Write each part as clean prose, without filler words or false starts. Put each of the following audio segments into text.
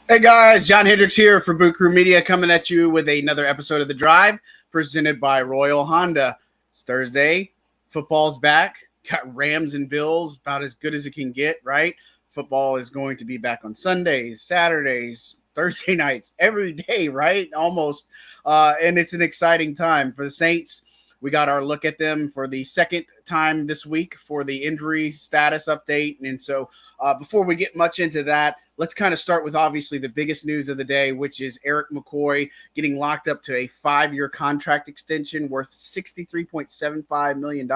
Hey guys, John Hendricks here for Boot Crew Media coming at you with another episode of The Drive presented by Royal Honda. It's Thursday. Football's back. Got Rams and Bills about as good as it can get, right? Football is going to be back on Sundays, Saturdays, Thursday nights, every day, right? Almost. And it's an exciting time for the Saints. We got our look at them for the second time this week for the injury status update. And so before we get much into that, let's kind of start with obviously the biggest news of the day, which is Erik McCoy getting locked up to a 5-year contract extension worth $63.75 million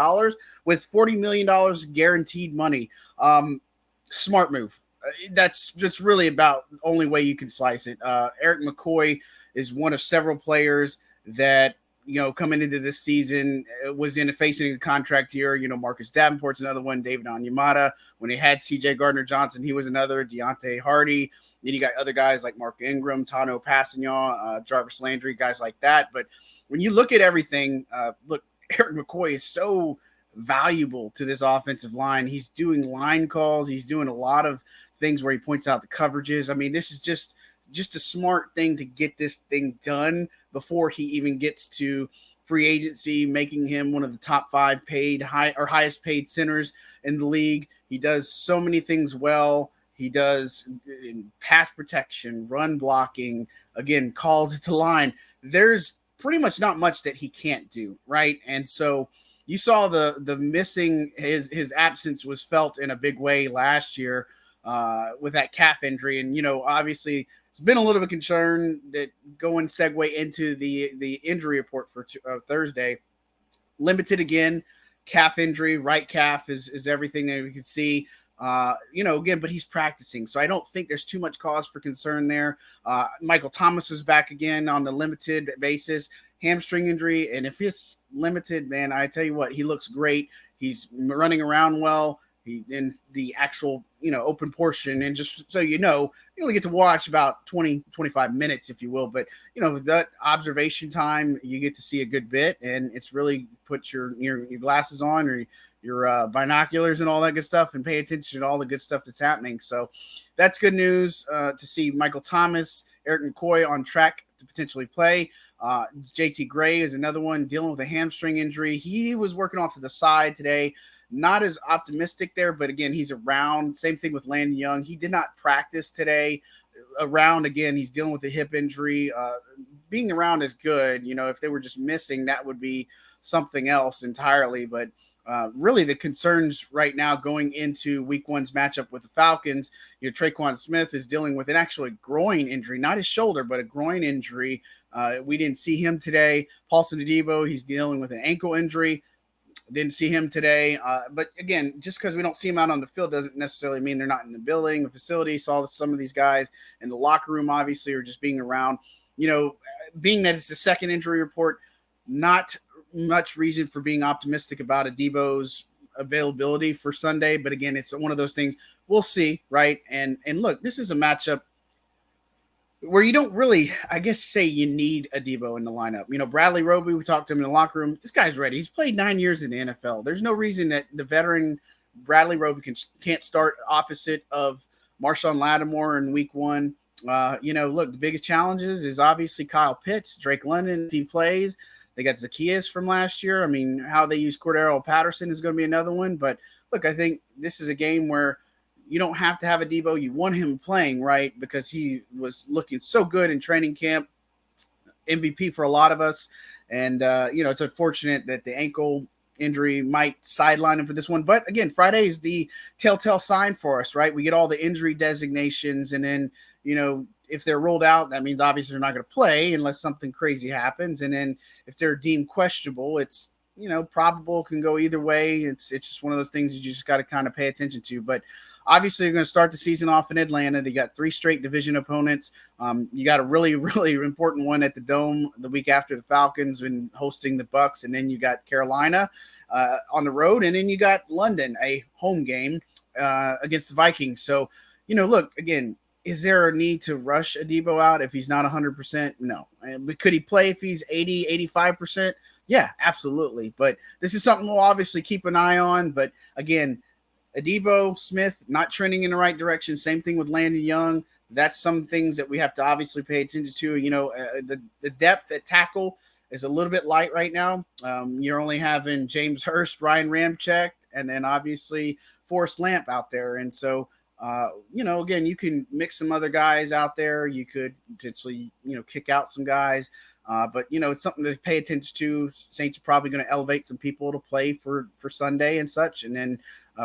with $40 million guaranteed money. Smart move. That's just really about the only way you can slice it. Erik McCoy is one of several players that, coming into this season, was facing a contract year. Marcus Davenport's another one. David Onyemata. When he had C.J. Gardner-Johnson, he was another. Deontay Hardy. Then you got other guys like Mark Ingram, Tano Passignon, Jarvis Landry, guys like that. But when you look at everything, Erik McCoy is so valuable to this offensive line. He's doing line calls. He's doing a lot of things where he points out the coverages. I mean, this is just a smart thing to get this thing done before he even gets to free agency, making him one of the top 5 highest paid centers in the league. He does so many things well. He does pass protection, run blocking, again, calls it to line. There's pretty much not much that he can't do, right? And so you saw the missing, his absence was felt in a big way last year with that calf injury. And, obviously it's been a little bit of concern that segue into the injury report for Thursday. Limited again, calf injury, right calf is everything that we can see. Again, but he's practicing. So I don't think there's too much cause for concern there. Michael Thomas is back again on the limited basis, hamstring injury. And if it's limited, man, I tell you what, he looks great. He's running around well. He in the actual, open portion. And just so you only get to watch about 20, 25 minutes, if you will. But, with that observation time, you get to see a good bit. And it's really put your glasses on or your binoculars and all that good stuff and pay attention to all the good stuff that's happening. So that's good news to see Michael Thomas, Erik McCoy on track to potentially play. JT Gray is another one dealing with a hamstring injury. He was working off to the side today. Not as optimistic there, but again, he's around. Same thing with Landon Young. He did not practice today. Around again, he's dealing with a hip injury. Being around is good. If they were just missing, that would be something else entirely. But really the concerns right now going into week 1's matchup with the Falcons, Traquan Smith is dealing with an actual groin injury, not his shoulder, but a groin injury. We didn't see him today. Paulson Adebo, he's dealing with an ankle injury. Didn't see him today. But again, just because we don't see him out on the field doesn't necessarily mean they're not in the building, the facility. Saw some of these guys in the locker room, obviously, or just being around. Being that it's the second injury report, not much reason for being optimistic about Adebo's availability for Sunday. But again, it's one of those things we'll see, right? And look, this is a matchup where you don't really, I guess, say you need Adebo in the lineup. Bradley Roby, we talked to him in the locker room. This guy's ready. He's played 9 years in the NFL. There's no reason that the veteran Bradley Roby can't start opposite of Marshawn Lattimore in week 1. Look, the biggest challenges is obviously Kyle Pitts, Drake London, if he plays. They got Zacchaeus from last year. I mean, how they use Cordero Patterson is going to be another one. But look, I think this is a game where you don't have to have Adebo. You want him playing, right? Because he was looking so good in training camp, MVP for a lot of us. And, it's unfortunate that the ankle injury might sideline him for this one. But again, Friday is the telltale sign for us, right? We get all the injury designations. And then, if they're ruled out, that means obviously they're not going to play unless something crazy happens. And then if they're deemed questionable, it's, probable, can go either way. It's just one of those things you just got to kind of pay attention to. But obviously, you're going to start the season off in Atlanta. They got 3 straight division opponents. You got a really, really important one at the Dome the week after the Falcons when hosting the Bucks, and then you got Carolina on the road, and then you got London, a home game against the Vikings. So, look, again, is there a need to rush Adebo out if he's not 100%? No. Could he play if he's 80, 85%? Yeah, absolutely. But this is something we'll obviously keep an eye on. But again, Adebo, Smith, not trending in the right direction. Same thing with Landon Young. that's some things that we have to obviously pay attention to. The depth at tackle is a little bit light right now. You're only having James Hurst, Ryan Ramczyk, and then obviously Forrest Lamp out there. And so, again, you can mix some other guys out there. You could potentially, kick out some guys. But it's something to pay attention to. Saints are probably going to elevate some people to play for Sunday and such. And then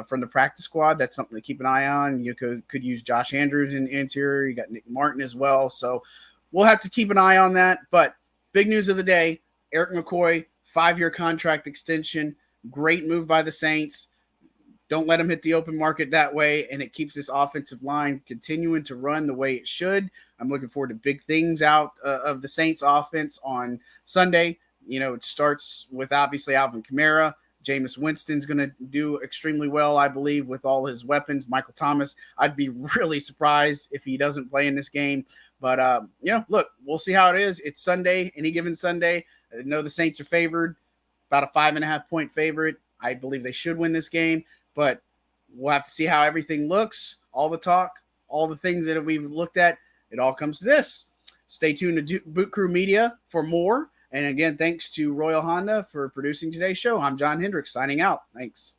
from the practice squad, that's something to keep an eye on. You could use Josh Andrews in interior. You got Nick Martin as well. So we'll have to keep an eye on that. But big news of the day, Erik McCoy, 5-year contract extension. Great move by the Saints. Don't let him hit the open market that way, and it keeps this offensive line continuing to run the way it should. I'm looking forward to big things out of the Saints offense on Sunday. It starts with obviously Alvin Kamara. Jameis Winston's going to do extremely well, I believe, with all his weapons. Michael Thomas, I'd be really surprised if he doesn't play in this game. But, look, we'll see how it is. It's Sunday, any given Sunday. I know the Saints are favored, about a 5.5-point favorite. I believe they should win this game. But we'll have to see how everything looks, all the talk, all the things that we've looked at. It all comes to this. Stay tuned to Boot Crew Media for more. And again, thanks to Royal Honda for producing today's show. I'm John Hendricks signing out. Thanks.